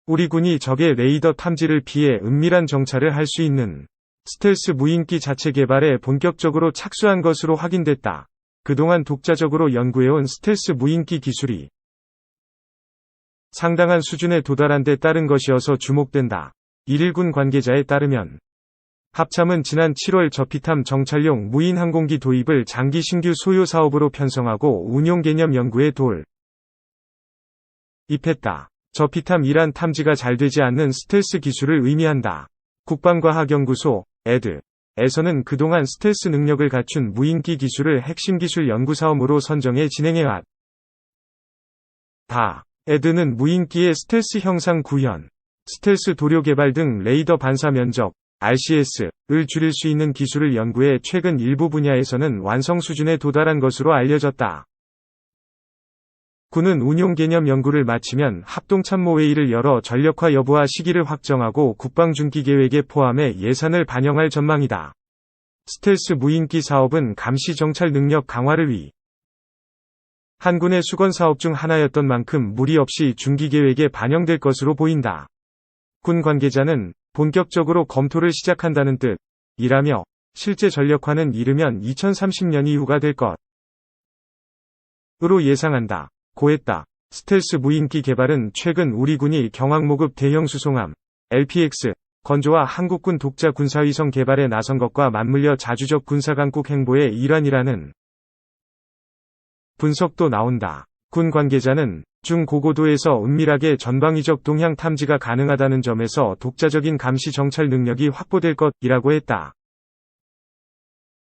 우리 군이 적의 레이더 탐지를 피해 은밀한 정찰을 할 수 있는 스텔스 무인기 자체 개발에 본격적으로 착수한 것으로 확인됐다. 그동안 독자적으로 연구해온 스텔스 무인기 기술이 상당한 수준에 도달한 데 따른 것이어서 주목된다. 1군 관계자에 따르면 합참은 지난 7월 저피탐 정찰용 무인 항공기 도입을 장기 신규 소요 사업으로 편성하고 운용 개념 연구에 돌입했다. 저피탐 이란 탐지가 잘 되지 않는 스텔스 기술을 의미한다. 국방과학연구소 에드에서는 그동안 스텔스 능력을 갖춘 무인기 기술을 핵심 기술 연구 사업으로 선정해 진행해왔다. 에드는 무인기의 스텔스 형상 구현, 스텔스 도료 개발 등 레이더 반사 면적 RCS를 줄일 수 있는 기술을 연구해 최근 일부 분야에서는 완성 수준에 도달한 것으로 알려졌다. 군은 운용 개념 연구를 마치면 합동참모회의를 열어 전력화 여부와 시기를 확정하고 국방중기 계획에 포함해 예산을 반영할 전망이다. 스텔스 무인기 사업은 감시 정찰 능력 강화를 위한 군의 수건 사업 중 하나였던 만큼 무리 없이 중기 계획에 반영될 것으로 보인다. 군 관계자는 본격적으고 검토를 시작한다는 뜻이라며 실제 전력화는 이르면 2030년 이후가 될 것으로 예상한다. 고했다. 스텔스 무인기 개발은 최근 우리 군이 경항모급 대형 수송함 LPX 건조와 한국군 독자 군사위성 개발에 나선 것과 맞물려 자주적 군사강국 행보의 일환이라는 분석도 나온다. 군 관계자는 중고고도에서 은밀하게 전방위적 동향 탐지가 가능하다는 점에서 독자적인 감시 정찰 능력이 확보될 것이라고 했다.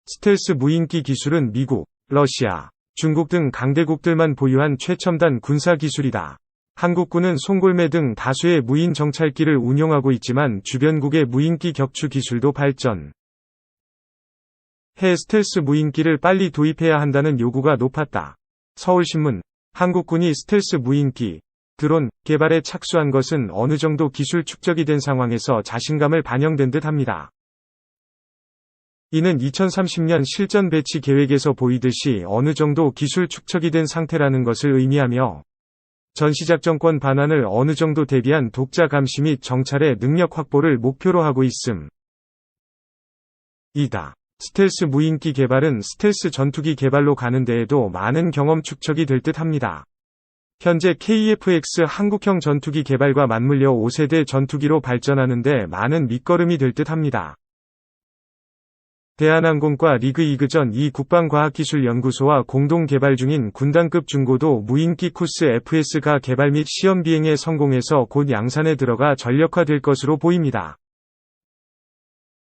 스텔스 무인기 기술은 미국, 러시아, 중국 등 강대국들만 보유한 최첨단 군사 기술이다. 한국군은 송골매 등 다수의 무인 정찰기를 운용하고 있지만 주변국의 무인기 격추 기술도 발전해 스텔스 무인기를 빨리 도입해야 한다는 요구가 높았다. 서울신문 한국군이 스텔스 무인기, 드론 개발에 착수한 것은 어느 정도 기술 축적이 된 상황에서 자신감을 반영된 듯 합니다. 이는 2030년 실전 배치 계획에서 보이듯이 어느 정도 기술 축적이 된 상태라는 것을 의미하며 전시작전권 반환을 어느 정도 대비한 독자 감시 및 정찰의 능력 확보를 목표로 하고 있음. 이다. 스텔스 무인기 개발은 스텔스 전투기 개발로 가는 데에도 많은 경험 축적이 될 듯 합니다. 현재 KF-X 한국형 전투기 개발과 맞물려 5세대 전투기로 발전하는 데 많은 밑거름이 될 듯 합니다. 대한항공과 리그이그전 이 국방과학기술연구소와 공동 개발 중인 군단급 중고도 무인기 쿠스 FS가 개발 및 시험 비행에 성공해서 곧 양산에 들어가 전력화될 것으로 보입니다.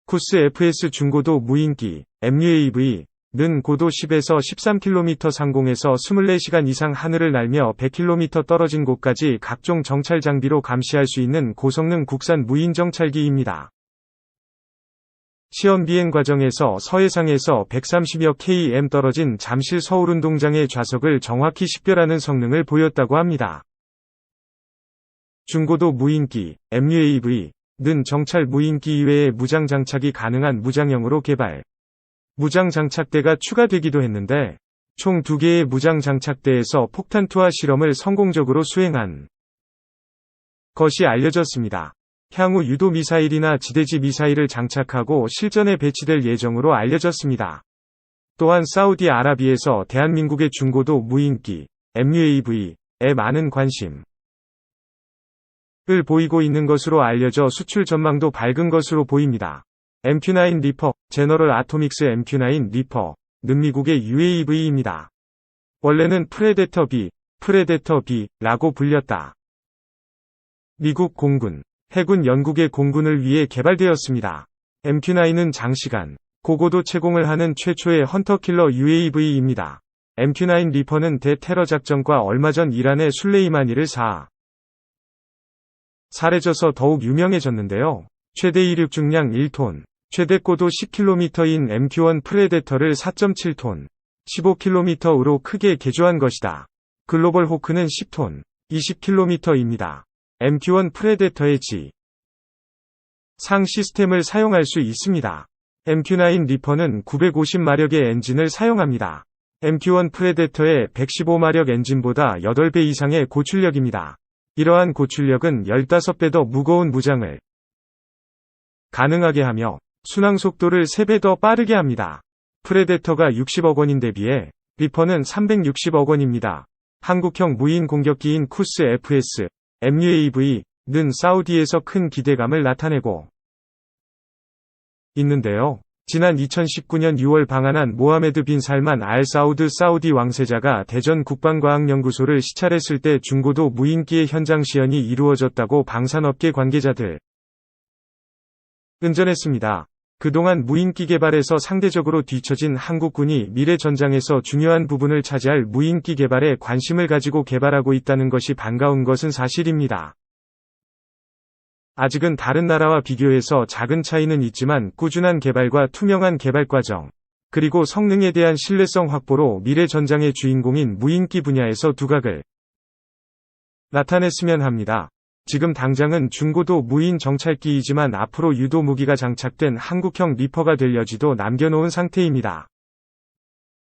쿠스 FS 중고도 무인기 MUAV는 고도 10에서 13km 상공에서 24시간 이상 하늘을 날며 100km 떨어진 곳까지 각종 정찰 장비로 감시할 수 있는 고성능 국산 무인 정찰기입니다. 시험 비행 과정에서 서해상에서 130여 km 떨어진 잠실 서울운동장의 좌석을 정확히 식별하는 성능을 보였다고 합니다. 중고도 무인기 MUAV는 정찰 무인기 이외에 무장 장착이 가능한 무장형으로 개발. 무장 장착대가 추가되기도 했는데 총 2개의 무장 장착대에서 폭탄 투하 실험을 성공적으로 수행한 것이 알려졌습니다. 향후 유도 미사일이나 지대지 미사일을 장착하고 실전에 배치될 예정으로 알려졌습니다. 또한 사우디아라비아에서 대한민국의 중고도 무인기 MUAV에 많은 관심을 보이고 있는 것으로 알려져 수출 전망도 밝은 것으로 보입니다. MQ-9 리퍼, 제너럴 아토믹스 MQ-9 리퍼는 미국의 UAV입니다. 원래는 프레데터 B라고 불렸다. 미국 공군, 해군 연구계 공군을 위해 개발되었습니다. MQ-9은 장시간, 고고도 채공을 하는 최초의 헌터킬러 UAV입니다. MQ-9 리퍼는 대테러 작전과 얼마 전 이란의 술레이마니를 살해져서 더욱 유명해졌는데요. 최대 이륙 중량 1톤, 최대 고도 10km인 MQ-1 프레데터를 4.7톤, 15km로 크게 개조한 것이다. 글로벌 호크는 10톤, 20km입니다. MQ-1 프레데터의 상 시스템을 사용할 수 있습니다. MQ-9 리퍼는 950마력의 엔진을 사용합니다. MQ-1 프레데터의 115마력 엔진보다 8배 이상의 고출력입니다. 이러한 고출력은 15배 더 무거운 무장을 가능하게 하며 순항 속도를 3배 더 빠르게 합니다. 프레데터가 60억 원인데 비해 리퍼는 360억 원입니다. 한국형 무인 공격기인 쿠스 FS, MUAV는 사우디에서 큰 기대감을 나타내고 있는데요. 지난 2019년 6월 방한한 모하메드 빈 살만 알 사우드 사우디 왕세자가 대전 국방과학연구소를 시찰했을 때 중고도 무인기의 현장 시연이 이루어졌다고 방산업계 관계자들 은전했습니다. 그동안 무인기 개발에서 상대적으로 뒤처진 한국군이 미래 전장에서 중요한 부분을 차지할 무인기 개발에 관심을 가지고 개발하고 있다는 것이 반가운 것은 사실입니다. 아직은 다른 나라와 비교해서 작은 차이는 있지만 꾸준한 개발과 투명한 개발 과정, 그리고 성능에 대한 신뢰성 확보로 미래 전장의 주인공인 무인기 분야에서 두각을 나타냈으면 합니다. 지금 당장은 중고도 무인 정찰기이지만 앞으로 유도 무기가 장착된 한국형 리퍼가 될 여지도 남겨놓은 상태입니다.